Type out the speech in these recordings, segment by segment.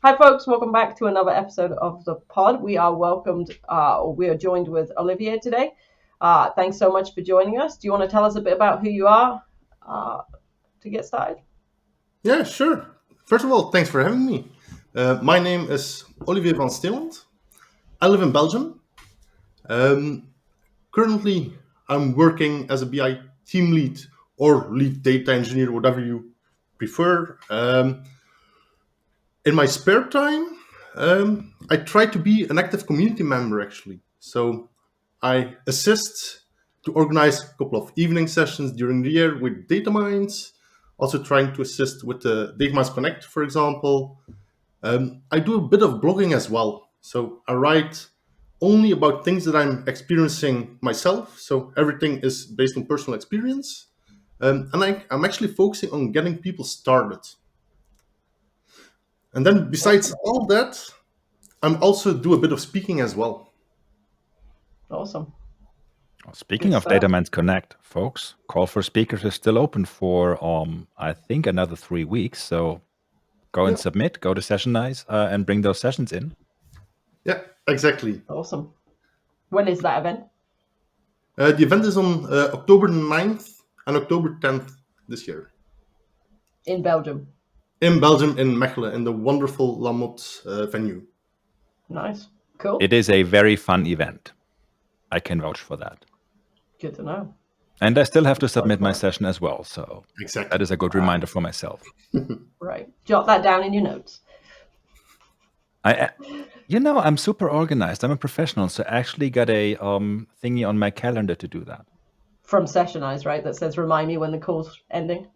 Hi, folks. Welcome back to another episode of the pod. We are we are joined with Olivier today. Thanks so much for joining us. Do you want to tell us a bit about who you are to get started? Yeah, sure. First of all, thanks for having me. My name is Olivier van Steenlandt. I live in Belgium. Um, Currently, I'm working as a BI team lead or lead data engineer, whatever you prefer. In my spare time, I try to be an active community member, actually. So I assist to organize a couple of evening sessions during the year with data mines, also trying to assist with the Data Mines Connect, for example. I do a bit of blogging as well. So I write only about things that I'm experiencing myself. So everything is based on personal experience. I'm actually focusing on getting people started. And then besides Awesome. all that, I'm also do a bit of speaking as well. Awesome. Well, speaking Good of stuff. Data Mines Connect, folks, call for speakers is still open for I think another 3 weeks. So go and Yeah, submit, go to Sessionize, and bring those sessions in. yeah, exactly. Awesome. When is that event? The event is on October 9th and October 10th this year In Belgium. in Belgium, in Mechelen, in the wonderful Lamotte venue. Nice. Cool. It is a very fun event. I can vouch for that. Good to know. And I still have to submit my fun. session as well. So Exactly. that is a good reminder for myself. Right. Jot that down in your notes. I'm super organized. I'm a professional, so I actually got a thingy on my calendar to do that. From Sessionize, right? That says remind me when the call's ending.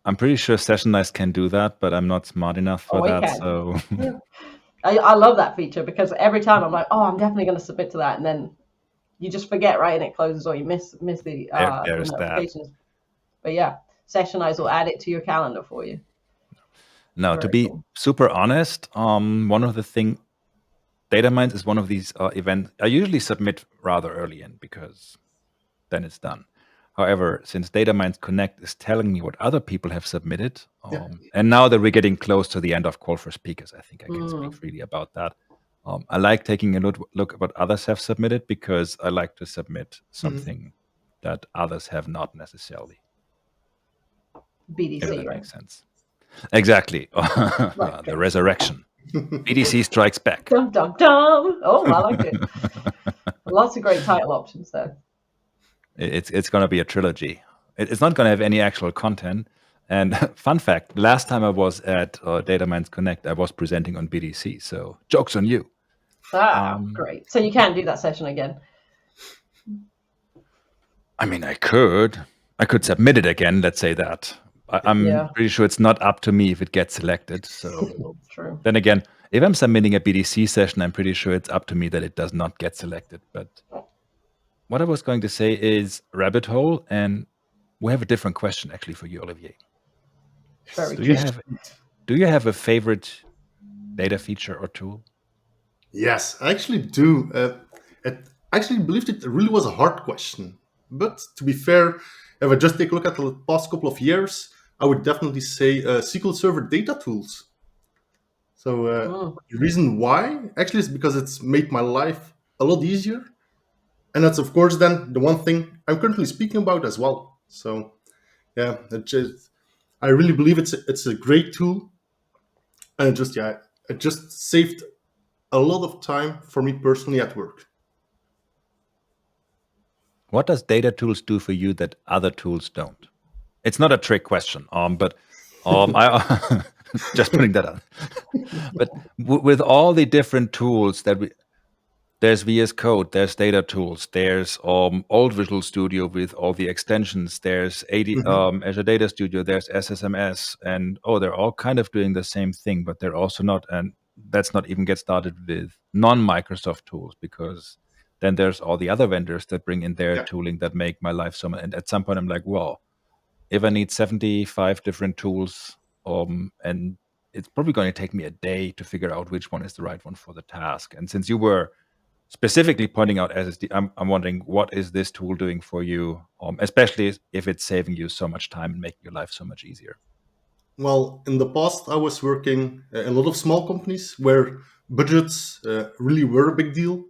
I'm pretty sure Sessionize can do that, but I'm not smart enough for Oh, it that. can. So I love that feature because every time I'm like, oh, I'm definitely going to submit to that, and then you just forget, right, and it closes, or you miss the there's that. notifications. But yeah, Sessionize will add it to your calendar for you. No, to Very be cool. super honest, one of the thing, Data Mines is one of these events I usually submit rather early in because then it's done. However, since Data Mines Connect is telling me what other people have submitted, Yeah. and now that we're getting close to the end of Call for Speakers, I think I can speak freely about that. I like taking a look at what others have submitted because I like to submit something that others have not necessarily. If BDC, that right? makes sense. Exactly. Right. The resurrection. BDC strikes back. Dum dum dum. Oh, I like it. Lots of great title options there. It's going to be a trilogy. It's not going to have any actual content. And fun fact, last time I was at Data Mines Connect, I was presenting on BDC. So joke's on you. Great. So you can do that session again. I mean, I could submit it again. Let's say that. I'm pretty sure it's not up to me if it gets selected. So True. then again, if I'm submitting a BDC session, I'm pretty sure it's up to me that it does not get selected. But what I was going to say is rabbit hole, and we have a different question actually for you, Olivier. Very Do you have a favorite data feature or tool? Yes, I actually do. I actually believed it really was a hard question. But to be fair, if I just take a look at the past couple of years, I would definitely say SQL Server data tools. So the reason why actually is because it's made my life a lot easier, and that's of course then the one thing I'm currently speaking about as well. So yeah, I really believe it's a great tool, and it just saved a lot of time for me personally at work. What does data tools do for you that other tools don't? It's not a trick question, but I just putting that out. But with all the different tools there's VS Code, there's data tools, there's old Visual Studio with all the extensions, there's Azure Data Studio, there's SSMS, and they're all kind of doing the same thing, but they're also not. And let's not even get started with non-Microsoft tools, because then there's all the other vendors that bring in their Yeah. tooling that make my life so much. And at some point, I'm like, well, if I need 75 different tools, and it's probably going to take me a day to figure out which one is the right one for the task. And since you were specifically pointing out SSD, I'm wondering, what is this tool doing for you, especially if it's saving you so much time and making your life so much easier? Well, in the past, I was working in a lot of small companies where budgets really were a big deal.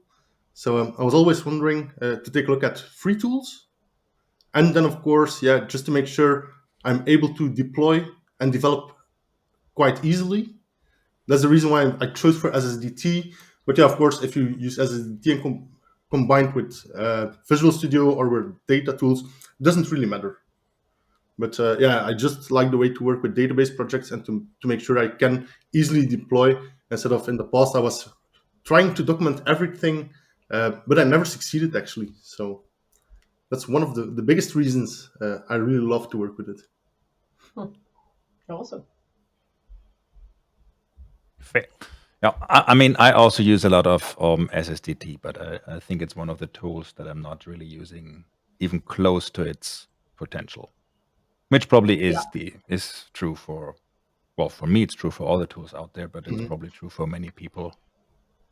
So I was always wondering to take a look at free tools. And then, of course, yeah, just to make sure I'm able to deploy and develop quite easily. That's the reason why I chose for SSDT. But yeah, of course, if you use SSDT and combined with Visual Studio or with data tools, it doesn't really matter. But yeah, I just like the way to work with database projects and to make sure I can easily deploy instead of in the past I was trying to document everything, but I never succeeded actually. So that's one of the biggest reasons I really love to work with it. Awesome. Fair. Yeah, I mean, I also use a lot of SSDT, but I think it's one of the tools that I'm not really using even close to its potential, which probably is true for, well, for me it's true for all the tools out there, but it's probably true for many people.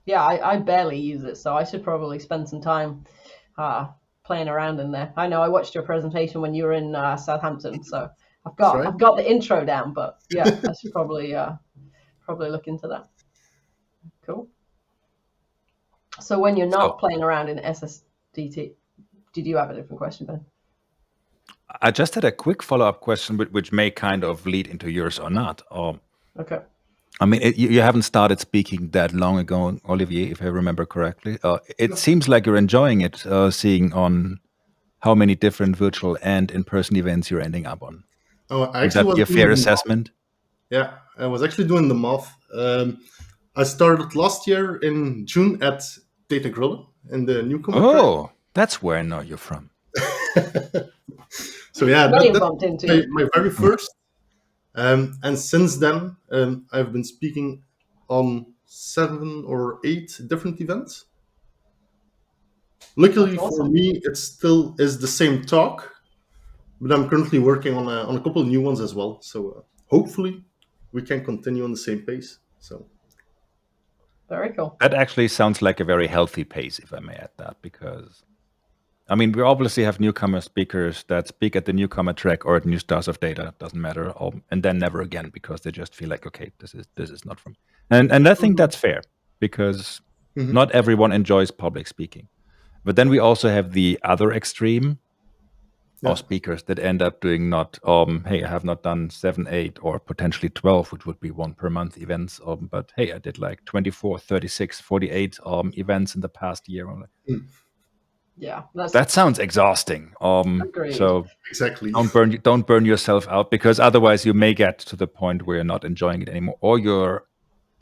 Yeah, I barely use it, so I should probably spend some time playing around in there. I know I watched your presentation when you were in Southampton, so I've got the intro down, but yeah, I should probably look into that. Cool. So when you're not playing around in SSDT, did you have a different question, Ben? I just had a quick follow-up question, which may kind of lead into yours or not. Okay. I mean, you haven't started speaking that long ago, Olivier, if I remember correctly. It seems like you're enjoying it, seeing on how many different virtual and in-person events you're ending up on. Oh, I Would actually that be a fair assessment? Yeah, I was actually doing the math. I started last year in June at Data Grille in the newcomer track. Oh, that's where I know you're from. So yeah, May have bumped into you. my very first. And since then, I've been speaking on 7 or 8 different events. Luckily That's awesome. for me, it still is the same talk, but I'm currently working on a couple of new ones as well. So hopefully, we can continue on the same pace. So Very cool. That actually sounds like a very healthy pace, if I may add that, because I mean, we obviously have newcomer speakers that speak at the newcomer track or at New Stars of Data, doesn't matter, and then never again because they just feel like, okay, this is not from me. And I think that's fair because not everyone enjoys public speaking. But then we also have the other extreme of speakers that end up doing not, hey, I have not done 7, 8, or potentially 12, which would be one per month events. But hey, I did like 24, 36, 48 events in the past year. Yeah, that sounds exhausting. Agreed. So exactly, don't burn yourself out, because otherwise you may get to the point where you're not enjoying it anymore, or you're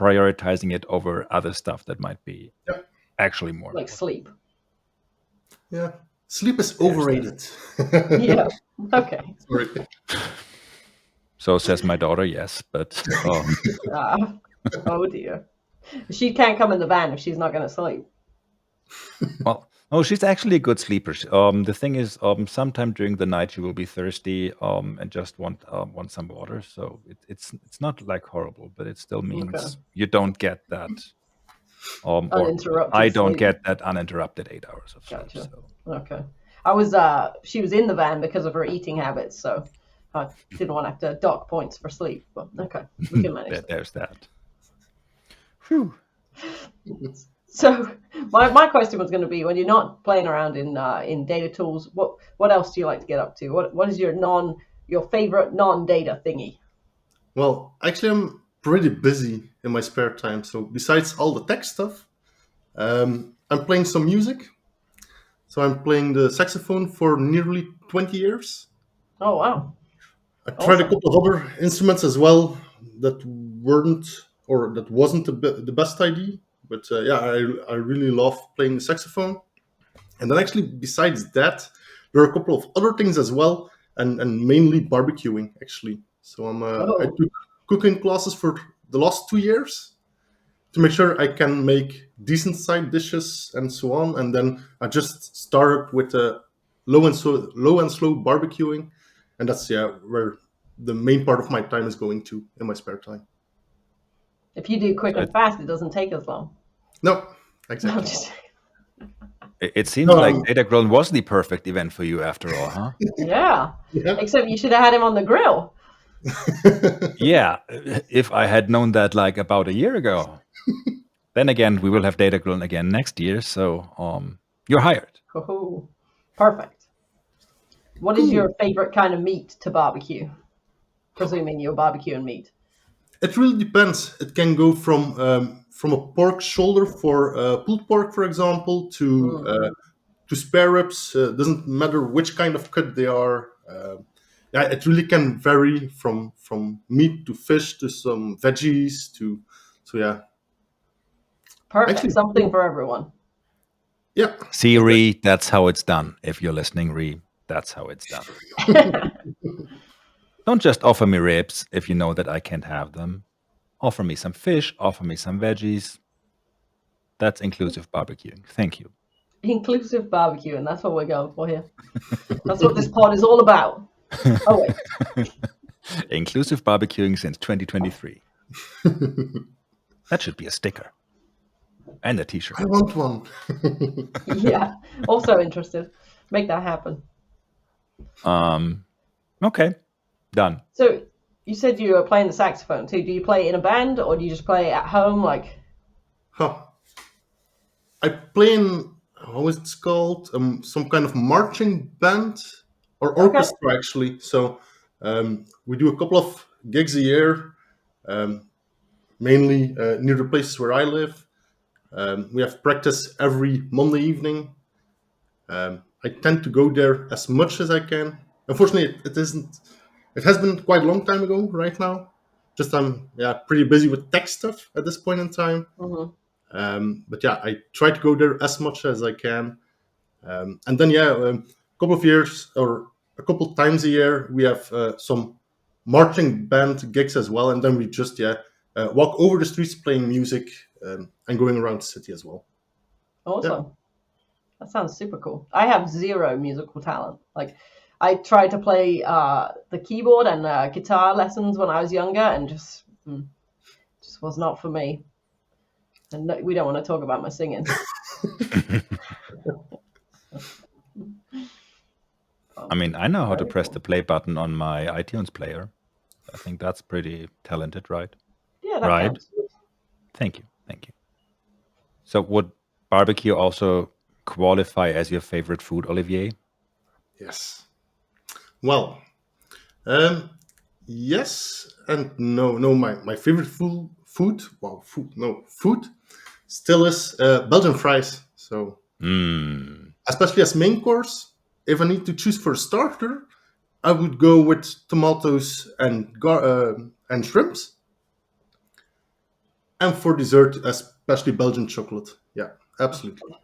prioritizing it over other stuff that might be actually more like sleep. Yeah, sleep is overrated. Yeah. Okay. Sorry. So says my daughter. Yes, but oh dear, she can't come in the van if she's not going to sleep. Well, oh, she's actually a good sleeper. The thing is, sometime during the night she will be thirsty and just want some water. So it's not like horrible, but it still means you don't get that uninterrupted. I don't sleep. get that uninterrupted 8 hours of sleep. Gotcha. So. Okay. She was in the van because of her eating habits, so I didn't want to have to dock points for sleep. But okay, we can manage. There's that. Whew. So my question was going to be, when you're not playing around in data tools, what else do you like to get up to? What is your favorite non-data thingy? Well, actually, I'm pretty busy in my spare time. So besides all the tech stuff, I'm playing some music. So I'm playing the saxophone for nearly 20 years. Oh, wow. I tried a couple of other instruments as well that wasn't the best idea. But yeah, I really love playing the saxophone. And then actually, besides that, there are a couple of other things as well, and mainly barbecuing, actually. So I took cooking classes for the last 2 years to make sure I can make decent side dishes and so on. And then I just started with low and slow barbecuing, and that's where the main part of my time is going to in my spare time. If you do quick and fast, it doesn't take as long. No, exactly. It seems like Data Grown was the perfect event for you after all, huh? Yeah. Except you should have had him on the grill. Yeah, if I had known that like about a year ago. Then again, we will have data grilling again next year, so you're hired. Oh, perfect. What is your Cool. favorite kind of meat to barbecue? Presuming you're barbecuing meat. It really depends. It can go from a pork shoulder for pulled pork, for example, Mm. to spare ribs. Doesn't matter which kind of cut they are. Yeah, it really can vary from meat to fish to some veggies to. So yeah, Perfect. actually, Something for everyone. yeah, See, exactly. Ree, that's how it's done. If you're listening, Ree, that's how it's done. Don't just offer me ribs if you know that I can't have them. Offer me some fish, offer me some veggies. That's inclusive barbecuing. Thank you. Inclusive barbecue, and that's what we're going for here. That's what this pod is all about. Oh wait. Inclusive barbecuing since 2023. That should be a sticker and a t-shirt. I want one. Yeah. Also interested. Make that happen. Okay, done. So you said you were playing the saxophone too. Do you play in a band or do you just play at home? Like, Huh. I play in how is it called? Some kind of marching band or okay. orchestra actually. So we do a couple of gigs a year, mainly near the places where I live. We have practice every Monday evening. I tend to go there as much as I can. Unfortunately, it isn't. It has been quite a long time ago. Right now, just I'm pretty busy with tech stuff at this point in time. Mm-hmm. But yeah, I try to go there as much as I can. And then a couple of years or a couple times a year we have some marching band gigs as well, and then we just walk over the streets playing music and going around the city as well. Awesome. That sounds super cool. I have zero musical talent. Like, I tried to play the keyboard and guitar lessons when I was younger, and just was not for me. And no, we don't want to talk about my singing. I mean, I know how to Very press cool. the play button on my iTunes player. I think that's pretty talented, right? Yeah, that Right. counts. Thank you. Thank you. So would barbecue also qualify as your favorite food, Olivier? Yes. Well, yes and no. No, my favorite food. Well, food still is Belgian fries. So especially as main course, if I need to choose for a starter, I would go with tomatoes and shrimps. And for dessert, especially Belgian chocolate. Yeah, absolutely.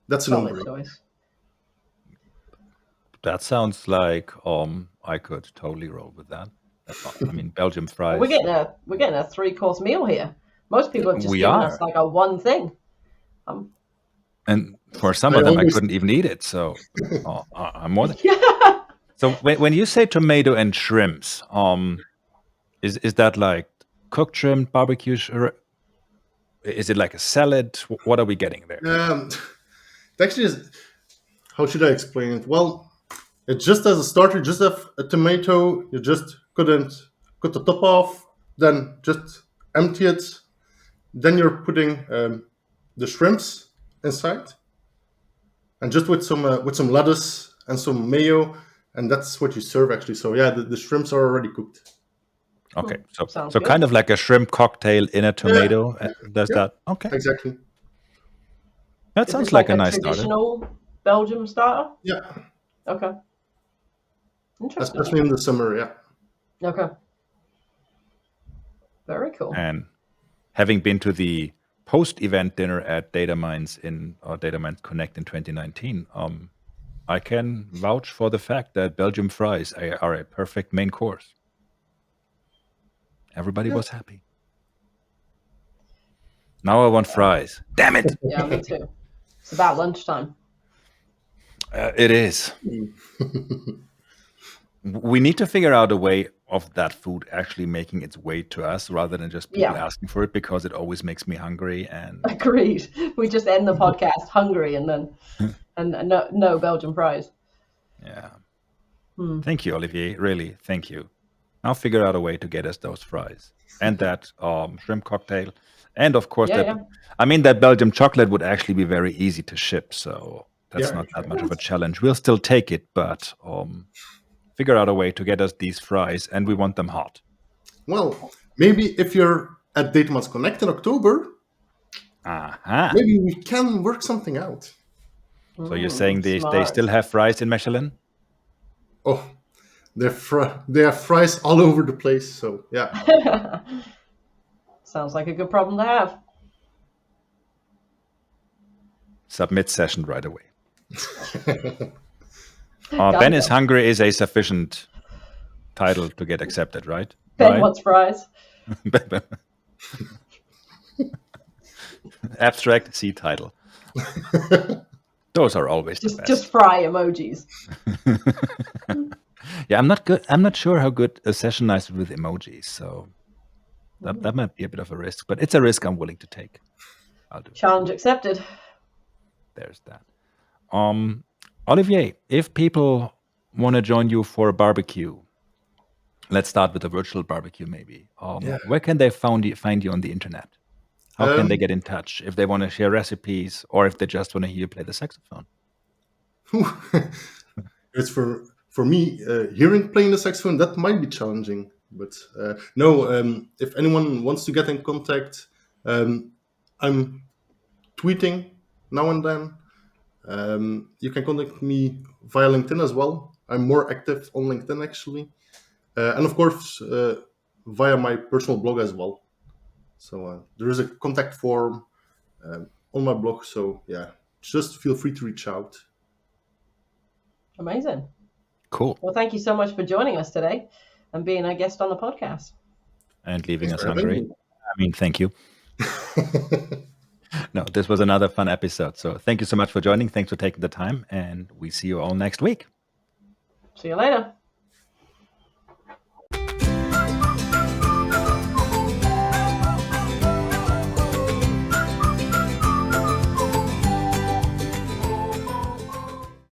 That's a Solid no-brainer. choice. That sounds like I could totally roll with that. I mean, Belgium Well, fries. we're getting a 3-course meal here. Most people have just We given us are. like a one thing. And for some I of them, I always couldn't even eat it. So I'm more than. Yeah. So when you say tomato and shrimps, is that like cooked shrimp, barbecue shrimp? Is it like a salad? What are we getting there? it actually is. How should I explain it? Well, it just as a starter, you just have a tomato. You just couldn't cut the top off, then just empty it. Then you're putting the shrimps inside, and just with some lettuce and some mayo, and that's what you serve actually. So yeah, the shrimps are already cooked. Okay, Sounds so good. kind of like a shrimp cocktail in a Yeah, tomato. Does yeah, that? Okay, exactly. that Is sounds this like like a a nice starter. traditional Belgium starter? Yeah, Okay. Interesting. especially in the summer. Yeah. Okay. Very cool. And having been to the post-event dinner at Data Minds Data Minds Connect in 2019, I can vouch for the fact that Belgium fries are a perfect main course. Everybody Yeah. was happy. Now I want fries. Damn it! Yeah, me too. It's about lunchtime. It is. We need to figure out a way of that food actually making its way to us rather than just people Yeah. asking for it, because it always makes me hungry. And Agreed. We just end the podcast hungry and then and no Belgian fries. yeah. Thank you, Olivier. Really, thank you. Now figure out a way to get us those fries and that shrimp cocktail, and of course Yeah, that. yeah. I mean, that Belgium chocolate would actually be very easy to ship, so that's Yeah. not that much of a challenge. We'll still take it, but figure out a way to get us these fries, and we want them hot. Well, maybe if you're at Datamans Connect in October, Aha. maybe we can work something out. So you're saying they Smart. still have fries in Michelin? Oh, they have fries all over the place. So yeah. Sounds like a good problem to have. Submit session right away. Ben is hungry is a sufficient title to get accepted, right? Ben Right? wants fries. Abstract C title. Those are always the best. Just fry emojis. Yeah, I'm not good. I'm not sure how good a session is with emojis, so that might be a bit of a risk, but it's a risk I'm willing to take. I'll do it. Challenge accepted. There's that. Olivier, if people want to join you for a barbecue, let's start with a virtual barbecue, maybe. Where can they find you on the internet? How can they get in touch if they want to share recipes or if they just want to hear you play the saxophone? It's for me hearing playing the saxophone that might be challenging, but no. If anyone wants to get in contact, I'm tweeting now and then. You can contact me via LinkedIn as well. I'm more active on LinkedIn actually, and of course via my personal blog as well. So there is a contact form on my blog. So yeah, just feel free to reach out. Amazing. Cool. Well, thank you so much for joining us today and being our guest on the podcast. And leaving Thanks us for having hungry. me. I mean, thank you. No, this was another fun episode. So thank you so much for joining. Thanks for taking the time. And we see you all next week. See you later.